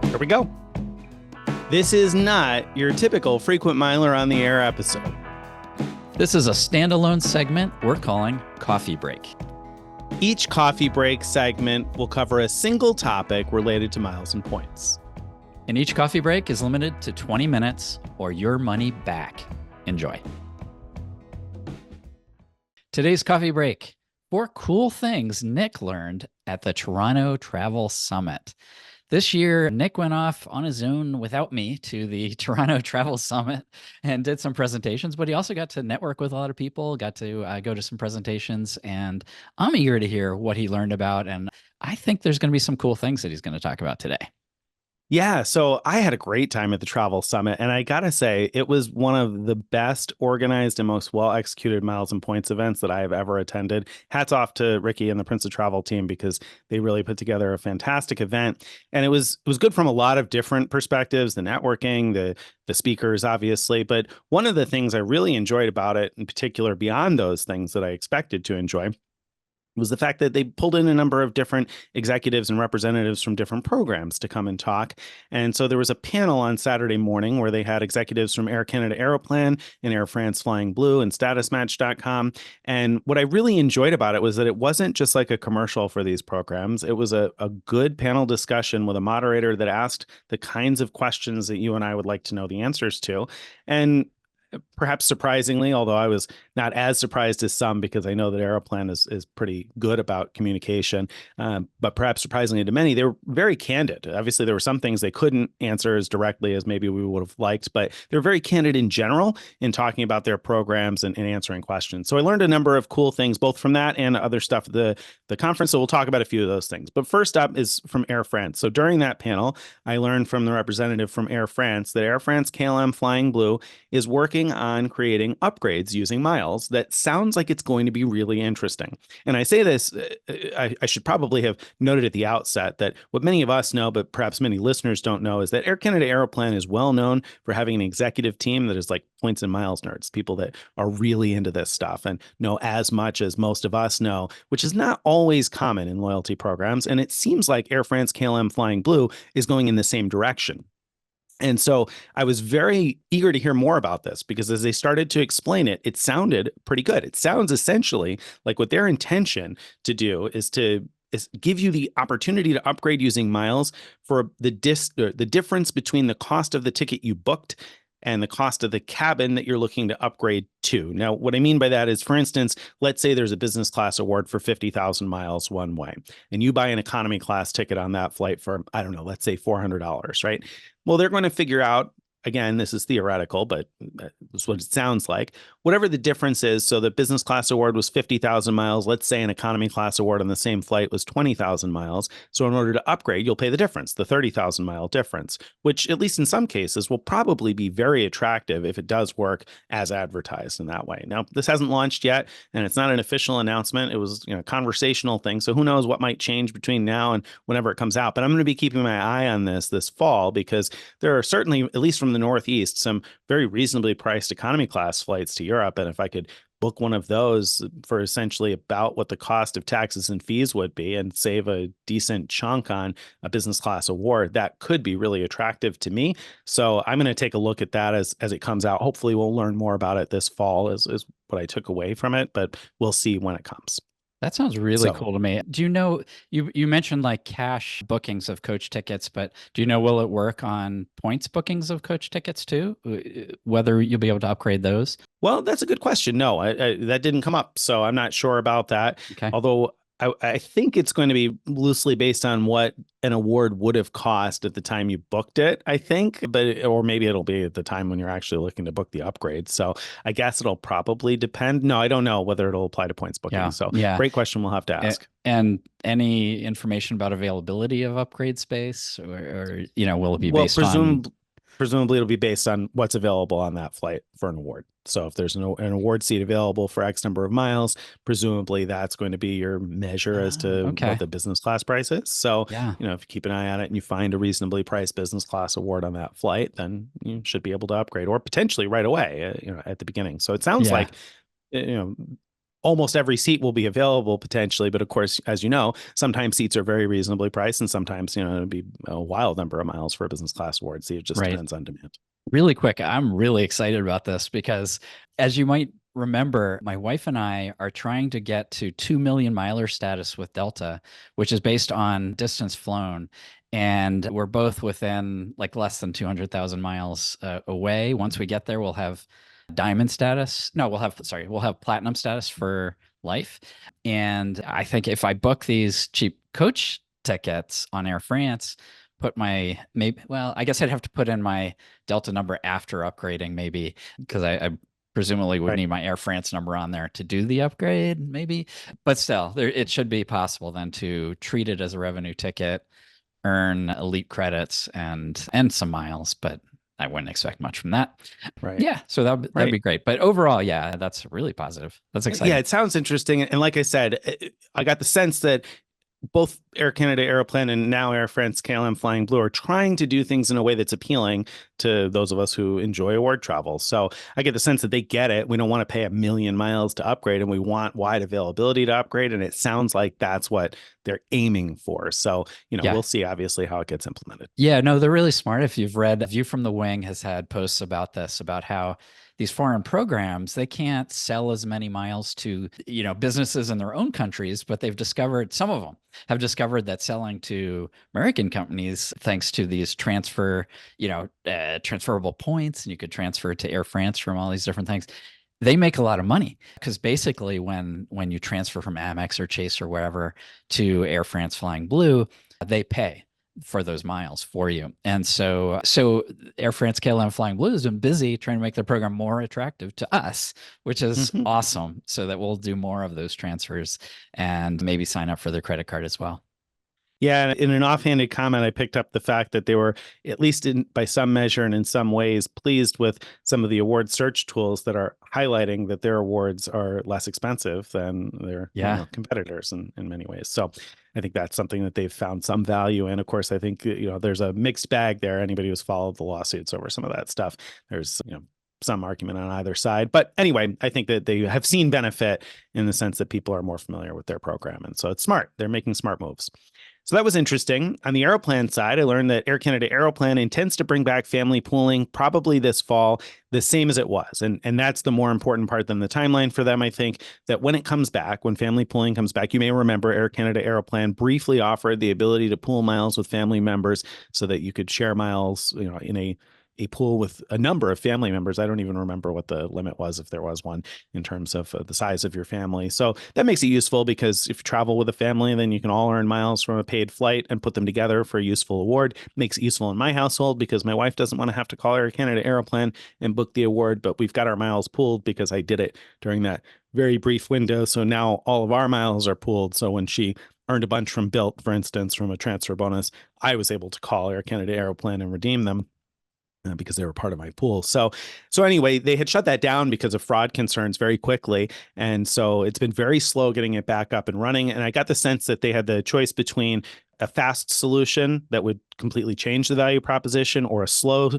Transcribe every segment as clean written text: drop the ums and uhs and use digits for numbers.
Here we go. This is not your typical frequent miler on the air episode. This is a standalone segment we're calling Coffee Break. Each coffee break segment will cover a single topic related to miles and points. And each coffee break is limited to 20 minutes or your money back. Enjoy. Today's coffee break: 4 cool things Nick learned at the Toronto Travel Summit. This year, Nick went off on his own without me to the Toronto Travel Summit and did some presentations, but he also got to network with a lot of people, got to go to some presentations, and I'm eager to hear what he learned about, and I think there's going to be some cool things that he's going to talk about today. Yeah, so I had a great time at the Travel Summit, and I gotta say, it was one of the best organized and most well-executed miles and points events that I have ever attended. Hats off to Ricky and the Prince of Travel team because they really put together a fantastic event, and it was good from a lot of different perspectives, the networking, the speakers, obviously. But one of the things I really enjoyed about it, in particular, beyond those things that I expected to enjoy, was the fact that they pulled in a number of different executives and representatives from different programs to come and talk. And so there was a panel on Saturday morning where they had executives from Air Canada Aeroplan and Air France Flying Blue and StatusMatch.com. And what I really enjoyed about it was that it wasn't just like a commercial for these programs. It was a good panel discussion with a moderator that asked the kinds of questions that you and I would like to know the answers to. And perhaps surprisingly, although I was not as surprised as some because I know that Aeroplan is pretty good about communication, but perhaps surprisingly to many, they were very candid. Obviously, there were some things they couldn't answer as directly as maybe we would have liked, but they were very candid in general in talking about their programs and answering questions. So I learned a number of cool things, both from that and other stuff at the conference. So we'll talk about a few of those things. But first up is from Air France. So during that panel, I learned from the representative from Air France that Air France KLM Flying Blue is working on creating upgrades using miles that sounds like it's going to be really interesting. And I say this, I should probably have noted at the outset that what many of us know, but perhaps many listeners don't know, is that Air Canada Aeroplan is well known for having an executive team that is like points and miles nerds, people that are really into this stuff and know as much as most of us know, which is not always common in loyalty programs. And it seems like Air France KLM Flying Blue is going in the same direction. And so I was very eager to hear more about this because as they started to explain it, it sounded pretty good. It sounds essentially like what their intention to do is give you the opportunity to upgrade using miles for the difference between the cost of the ticket you booked and the cost of the cabin that you're looking to upgrade to. Now, what I mean by that is, for instance, let's say there's a business class award for 50,000 miles one way, and you buy an economy class ticket on that flight for, I don't know, let's say $400, right? Well, they're going to figure out, again, this is theoretical, but that's what it sounds like. Whatever the difference is, so the business class award was 50,000 miles. Let's say an economy class award on the same flight was 20,000 miles. So in order to upgrade, you'll pay the difference, the 30,000 mile difference, which at least in some cases will probably be very attractive if it does work as advertised in that way. Now, this hasn't launched yet, and it's not an official announcement. It was, a conversational thing. So who knows what might change between now and whenever it comes out. But I'm going to be keeping my eye on this fall because there are certainly, at least from the Northeast, some very reasonably priced economy class flights to Europe. And if I could book one of those for essentially about what the cost of taxes and fees would be and save a decent chunk on a business class award, that could be really attractive to me. So I'm going to take a look at that as it comes out. Hopefully we'll learn more about it this fall is what I took away from it, but we'll see when it comes. That sounds really cool to me. Do you know, you mentioned like cash bookings of coach tickets, but do you know, will it work on points bookings of coach tickets too? Whether you'll be able to upgrade those? Well, that's a good question. No, that didn't come up, so I'm not sure about that. Okay. Although I think it's going to be loosely based on what an award would have cost at the time you booked it, I think, or maybe it'll be at the time when you're actually looking to book the upgrade. So I guess it'll probably depend. No, I don't know whether it'll apply to points booking. Yeah. So Yeah. Great question. We'll have to ask. And any information about availability of upgrade space or will it be based on? Presumably it'll be based on what's available on that flight for an award. So if there's an award seat available for X number of miles, presumably that's going to be your measure as to what the business class price is. So, yeah. If you keep an eye on it and you find a reasonably priced business class award on that flight, then you should be able to upgrade or potentially right away, at the beginning. So it sounds like, almost every seat will be available potentially, but of course, as you know, sometimes seats are very reasonably priced, and sometimes it'll be a wild number of miles for a business class award. So it just Right. depends on demand. Really quick, I'm really excited about this because, as you might remember, my wife and I are trying to get to 2 million miler status with Delta, which is based on distance flown. And we're both within like less than 200,000 miles away. Once we get there, we'll have diamond status. No, we'll have platinum status for life. And I think if I book these cheap coach tickets on Air France, put my maybe, well, I guess I'd have to put in my Delta number after upgrading, maybe, because I presumably would Right. need my Air France number on there to do the upgrade, maybe. But still, it should be possible then to treat it as a revenue ticket, earn elite credits and some miles, but I wouldn't expect much from that. Right. Yeah, so that'd Right. be great. But overall, yeah, that's really positive. That's Yeah, exciting. it sounds interesting. And like I said, I got the sense that both Air Canada, Aeroplan, and now Air France, KLM, Flying Blue are trying to do things in a way that's appealing to those of us who enjoy award travel. So I get the sense that they get it. We don't want to pay 1 million miles to upgrade, and we want wide availability to upgrade. And it sounds like that's what they're aiming for. So, Yeah. we'll see obviously how it gets implemented. Yeah, no, they're really smart. If you've read, View from the Wing has had posts about this, about how these foreign programs, they can't sell as many miles to, businesses in their own countries, but they've discovered, some of them have discovered that selling to American companies, thanks to these transferable points, and you could transfer to Air France from all these different things, they make a lot of money because basically when you transfer from Amex or Chase or wherever to Air France Flying Blue, they pay for those miles for you. And so Air France KLM Flying Blue has been busy trying to make their program more attractive to us, which is Mhm. awesome. So that we'll do more of those transfers and maybe sign up for their credit card as well. Yeah, in an offhanded comment, I picked up the fact that they were, at least by some measure and in some ways, pleased with some of the award search tools that are highlighting that their awards are less expensive than their, Yeah, competitors in many ways. So I think that's something that they've found some value in. Of course, I think, there's a mixed bag there. Anybody who's followed the lawsuits over some of that stuff, there's, some argument on either side. But anyway, I think that they have seen benefit in the sense that people are more familiar with their program. And so it's smart. They're making smart moves. So that was interesting. On the Aeroplan side, I learned that Air Canada Aeroplan intends to bring back family pooling probably this fall, the same as it was. And that's the more important part than the timeline for them. I think that when it comes back, when family pooling comes back, you may remember Air Canada Aeroplan briefly offered the ability to pool miles with family members so that you could share miles, in a pool with a number of family members. I don't even remember what the limit was, if there was one, in terms of the size of your family. So that makes it useful because if you travel with a family, then you can all earn miles from a paid flight and put them together for a useful award. Makes it useful in my household because my wife doesn't want to have to call Air Canada Aeroplan and book the award, but we've got our miles pooled because I did it during that very brief window. So now all of our miles are pooled. So when she earned a bunch from Built, for instance, from a transfer bonus, I was able to call Air Canada Aeroplan and redeem them because they were part of my pool. So anyway, they had shut that down because of fraud concerns very quickly. And so it's been very slow getting it back up and running. And I got the sense that they had the choice between a fast solution that would completely change the value proposition or a slow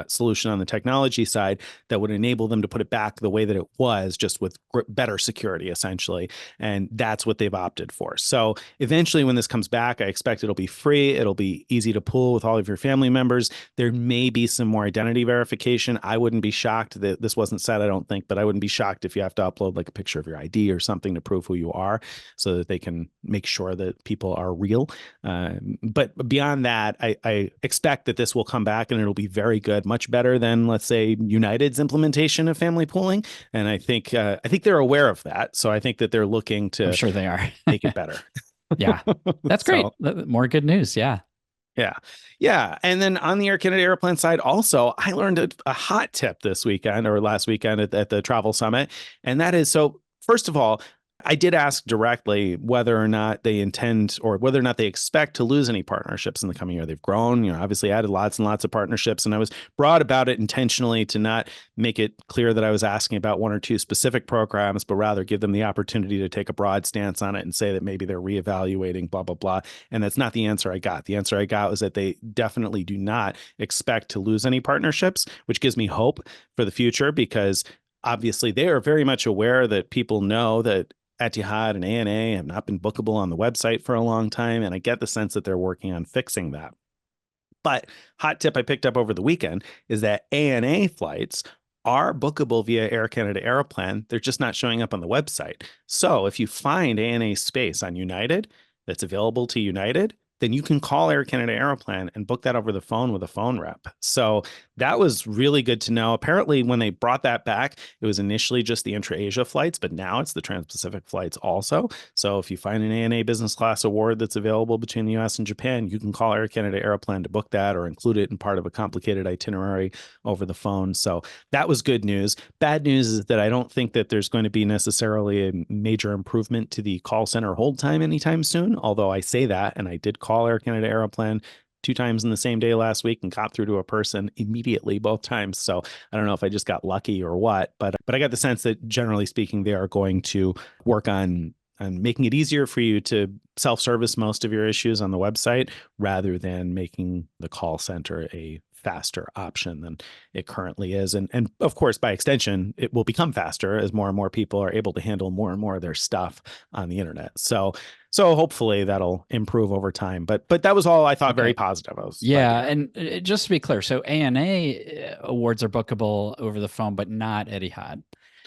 solution on the technology side that would enable them to put it back the way that it was, just with better security, essentially. And that's what they've opted for. So eventually, when this comes back, I expect it'll be free. It'll be easy to pool with all of your family members. There may be some more identity verification. I wouldn't be shocked that this wasn't said, I don't think, but I wouldn't be shocked if you have to upload like a picture of your ID or something to prove who you are so that they can make sure that people are real. But beyond that, I expect that this will come back and it'll be very good, much better than, let's say, United's implementation of family pooling. And I think they're aware of that. So I think that they're looking I'm to sure they are. make it better. Yeah, that's great. So More good news. Yeah. yeah. Yeah. And then on the Air Canada Airplane side, also, I learned a hot tip this weekend or last weekend at the Travel Summit. And that is, so first of all, I did ask directly whether or not they intend or whether or not they expect to lose any partnerships in the coming year. They've grown, obviously added lots and lots of partnerships. And I was broad about it intentionally to not make it clear that I was asking about one or two specific programs, but rather give them the opportunity to take a broad stance on it and say that maybe they're reevaluating, blah, blah, blah. And that's not the answer I got. The answer I got was that they definitely do not expect to lose any partnerships, which gives me hope for the future because obviously they are very much aware that people know that Etihad and ANA have not been bookable on the website for a long time. And I get the sense that they're working on fixing that. But hot tip I picked up over the weekend is that ANA flights are bookable via Air Canada Aeroplan. They're just not showing up on the website. So if you find ANA space on United that's available to United, then you can call Air Canada Aeroplan and book that over the phone with a phone rep. So that was really good to know. Apparently, when they brought that back, it was initially just the intra-Asia flights, but now it's the trans-Pacific flights also. So if you find an ANA business class award that's available between the US and Japan, you can call Air Canada Aeroplan to book that or include it in part of a complicated itinerary over the phone. So that was good news. Bad news is that I don't think that there's going to be necessarily a major improvement to the call center hold time anytime soon. Although I say that, and I did call Air Canada Aeroplan 2 times in the same day last week and got through to a person immediately both times. So I don't know if I just got lucky or what, but I got the sense that generally speaking, they are going to work on making it easier for you to self-service most of your issues on the website rather than making the call center a faster option than it currently is. And of course, by extension, it will become faster as more and more people are able to handle more and more of their stuff on the internet. So hopefully that'll improve over time. But that was all I thought very Okay. positive. I was glad to Yeah, hear. and just to be clear, so ANA awards are bookable over the phone, but not Etihad.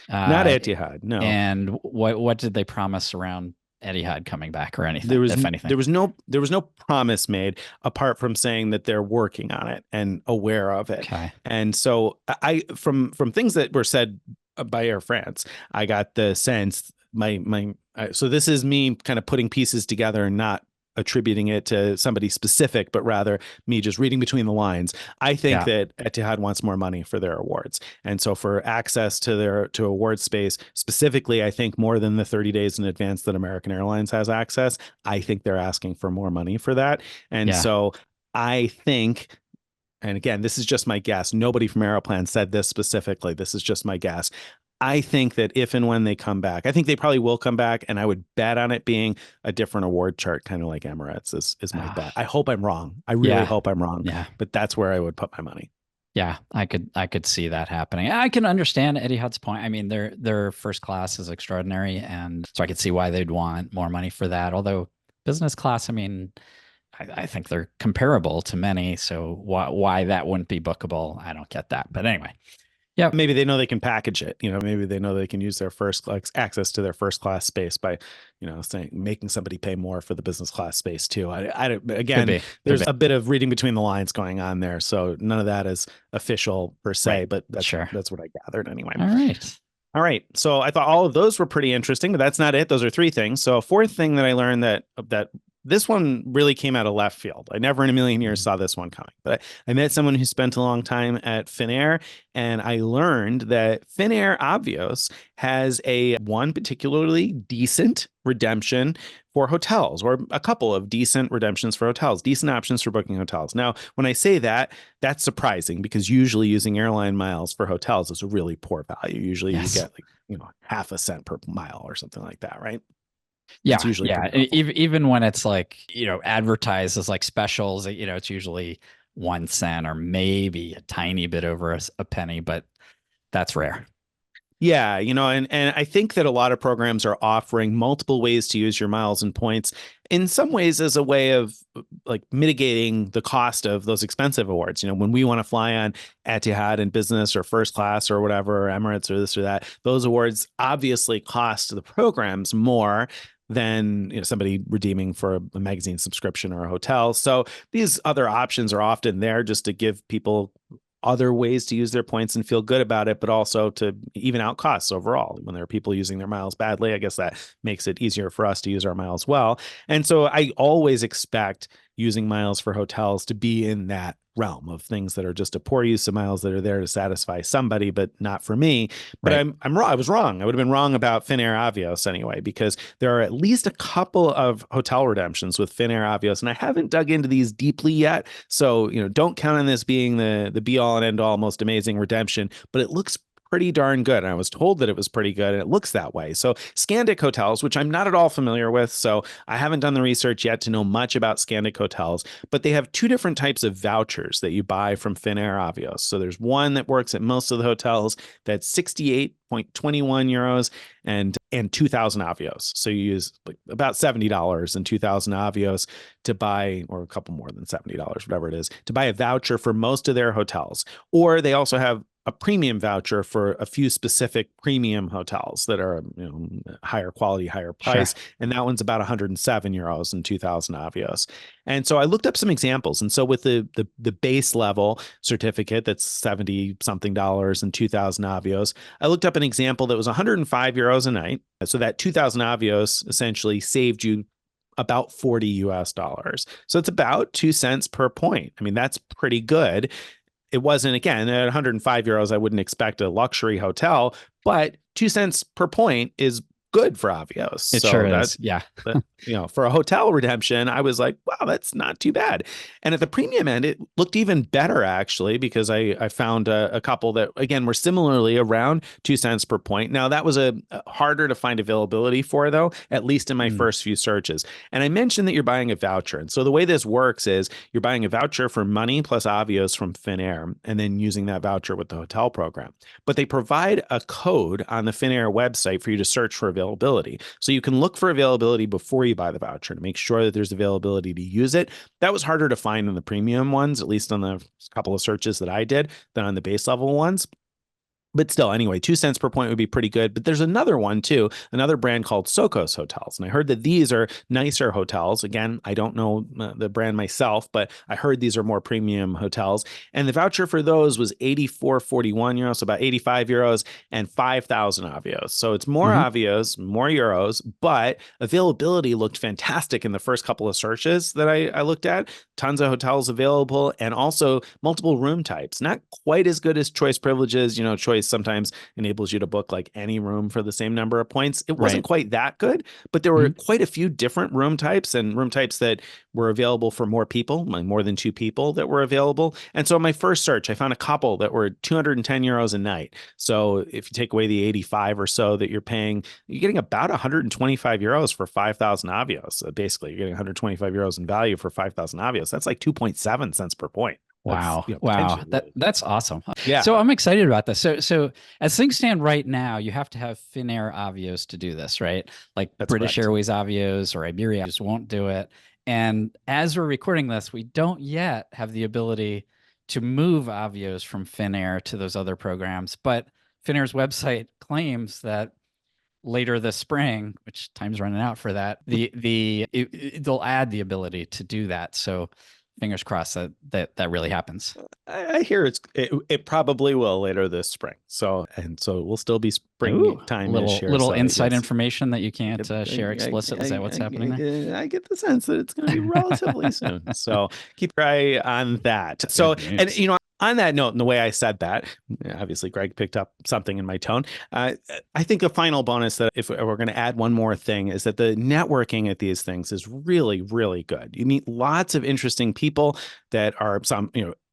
Not Uh, Etihad, no. and what did they promise around Etihad coming back or There anything, was if anything? there was no promise made apart from saying that they're working on it and aware of it. Okay. And so I from things that were said by Air France, I got the sense so this is me kind of putting pieces together and not attributing it to somebody specific, but rather me just reading between the lines. I think Yeah. that Etihad wants more money for their awards. And so for access to their to award space, specifically, I think more than the 30 days in advance that American Airlines has access, I think they're asking for more money for that. And Yeah. so I think, and again, this is just my guess. Nobody from Aeroplan said this specifically. This is just my guess. I think that if and when they come back, I think they probably will come back, and I would bet on it being a different award chart, kind of like Emirates is my Uh, bet. I hope I'm wrong. I really yeah. hope I'm wrong, Yeah. but that's where I would put my money. Yeah, I could see that happening. I can understand Etihad's point. I mean, their first class is extraordinary, and so I could see why they'd want more money for that. Although business class, I mean, I think they're comparable to many. So why that wouldn't be bookable, I don't get that. But anyway, yeah, Maybe they know they can package it. Maybe they know they can use their first like access to their first class space by, saying making somebody pay more for the business class space too. could Again, be, could there's be. a bit of reading between the lines going on there, so none of that is official per se, Right. but Sure. that's what I gathered anyway. All right. All right. So I thought all of those were pretty interesting, but that's not it. Those are three things. So a fourth thing that I learned that this one really came out of left field. I never in a million years Mhm. saw this one coming. But I met someone who spent a long time at Finnair, and I learned that Finnair Avios has a one particularly decent redemption for hotels, or a couple of decent redemptions for hotels, decent options for booking hotels. Now, when I say that, that's surprising because usually using airline miles for hotels is a really poor value. Usually you Yes. get like, half a cent per mile or something like that, right? It's Yeah, usually yeah. pretty awful. Even when it's like, advertised as like specials, it's usually 1 cent or maybe a tiny bit over a penny, but that's rare. Yeah, and I think that a lot of programs are offering multiple ways to use your miles and points in some ways as a way of like mitigating the cost of those expensive awards. When we want to fly on Etihad in business or first class or whatever, or Emirates or this or that, those awards obviously cost the programs more than somebody redeeming for a magazine subscription or a hotel. So these other options are often there just to give people other ways to use their points and feel good about it, but also to even out costs overall. When there are people using their miles badly, I guess that makes it easier for us to use our miles well. And so I always expect using miles for hotels to be in that realm of things that are just a poor use of miles that are there to satisfy somebody, but not for me. But Right. I'm wrong. I was wrong. I would have been wrong about Finnair Avios anyway, because there are at least a couple of hotel redemptions with Finnair Avios, and I haven't dug into these deeply yet. So, don't count on this being the be all and end all most amazing redemption, but it looks pretty darn good. And I was told that it was pretty good, and it looks that way. So Scandic hotels, which I'm not at all familiar with, so I haven't done the research yet to know much about Scandic hotels, but they have two different types of vouchers that you buy from Finnair Avios. So there's one that works at most of the hotels that's 68.21 euros and 2000 avios. So you use like about $70 and 2000 avios to buy, or a couple more than $70, whatever it is, to buy a voucher for most of their hotels. Or they also have a premium voucher for a few specific premium hotels that are, higher quality, higher Sure. price. And that one's about 107 euros and 2000 avios. And so I looked up some examples. And so with the base level certificate that's 70 something dollars and 2000 avios, I looked up an example that was 105 euros a night. So that 2000 avios essentially saved you about 40 US dollars. So it's about 2 cents per point. I mean, that's pretty good. It wasn't, again, at 105 euros, I wouldn't expect a luxury hotel, but 2 cents per point is good for Avios. It sure So is. Yeah. for a hotel redemption, I was like, wow, that's not too bad. And at the premium end, it looked even better, actually, because I found a couple that, again, were similarly around 2 cents per point. Now, that was a harder to find availability for, though, at least in my Mm. first few searches. And I mentioned that you're buying a voucher. And so the way this works is you're buying a voucher for money plus Avios from Finnair, and then using that voucher with the hotel program. But they provide a code on the Finnair website for you to search for availability. So you can look for availability before you buy the voucher to make sure that there's availability to use it. That was harder to find in the premium ones, at least on the couple of searches that I did, than on the base level ones. But still, anyway, 2 cents per point would be pretty good. But there's another one too, another brand called Sokos Hotels. And I heard that these are nicer hotels. Again, I don't know the brand myself, but I heard these are more premium hotels. And the voucher for those was 84.41 euros, so about 85 euros and 5,000 avios. So it's more Mhm. avios, more euros, but availability looked fantastic in the first couple of searches that I looked at. Tons of hotels available, and also multiple room types. Not quite as good as choice privileges. Choice sometimes enables you to book like any room for the same number of points. It wasn't Right. quite that good, but there were Mhm. quite a few different room types, and room types that were available for more people, like more than two people that were available. And so in my first search, I found a couple that were 210 euros a night. So if you take away the 85 or so that you're paying, you're getting about 125 euros for 5,000 avios. So basically, you're getting 125 euros in value for 5,000 avios. That's like 2.7 cents per point. That's Wow. Wow. potentially That really good. that's awesome. Yeah, So I'm excited about this. So as things stand right now, you have to have Finnair Avios to do this, right? Like that's British correct. Airways Avios or Iberia just won't do it. And as we're recording this, we don't yet have the ability to move Avios from Finnair to those other programs. But Finnair's website claims that later this spring, which time's running out for that, they'll add the ability to do that. So fingers crossed that really happens. I hear it probably will later this spring. So we'll still be Ooh, springtime-ish little here. little So I inside guess information that you I can't get share explicitly. Is that what's happening there? I get the sense that it's going to be relatively soon. So keep your eye on that. So, Good and news. on that note, and the way I said that, obviously Greg picked up something in my tone. I think a final bonus that if we're going to add one more thing is that the networking at these things is really, really good. You meet lots of interesting people that are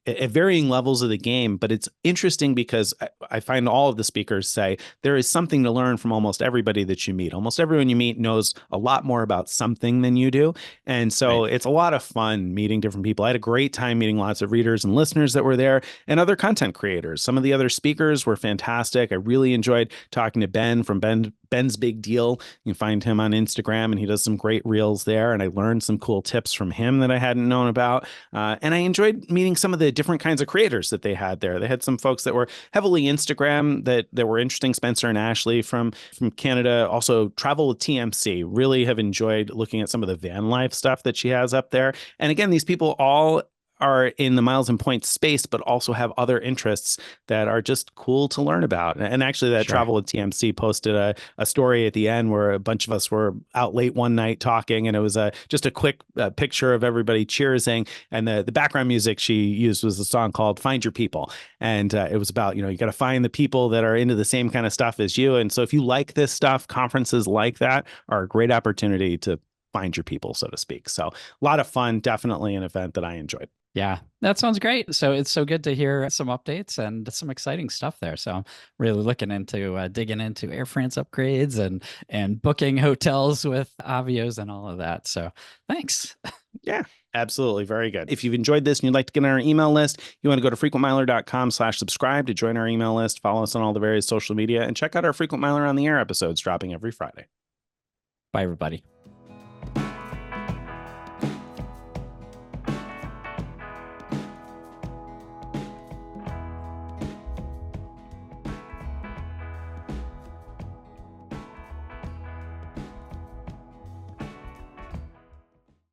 at varying levels of the game, but it's interesting because I find all of the speakers say there is something to learn from almost everybody that you meet. Almost everyone you meet knows a lot more about something than you do. And so Right. it's a lot of fun meeting different people. I had a great time meeting lots of readers and listeners that were there and other content creators. Some of the other speakers were fantastic. I really enjoyed talking to Ben from Ben's Big Deal. You can find him on Instagram, and he does some great reels there. And I learned some cool tips from him that I hadn't known about. And I enjoyed meeting some of the different kinds of creators that they had there. They had some folks that were heavily Instagram that were interesting. Spencer and Ashley from Canada. Also, Travel with TMC. Really have enjoyed looking at some of the van life stuff that she has up there. And again, these people all are in the miles and points space, but also have other interests that are just cool to learn about. And actually, that Sure. Travel with TMC posted a story at the end where a bunch of us were out late one night talking, and it was just a quick picture of everybody cheersing. And the background music she used was a song called "Find Your People," and it was about you got to find the people that are into the same kind of stuff as you. And so if you like this stuff, conferences like that are a great opportunity to find your people, so to speak. So a lot of fun, definitely an event that I enjoyed. Yeah, that sounds great. So it's so good to hear some updates and some exciting stuff there. So I'm really looking into digging into Air France upgrades and booking hotels with Avios and all of that. So thanks. Yeah, absolutely. Very good. If you've enjoyed this and you'd like to get on our email list, you want to go to frequentmiler.com/subscribe to join our email list, follow us on all the various social media, and check out our Frequent Miler on the Air episodes dropping every Friday. Bye, everybody.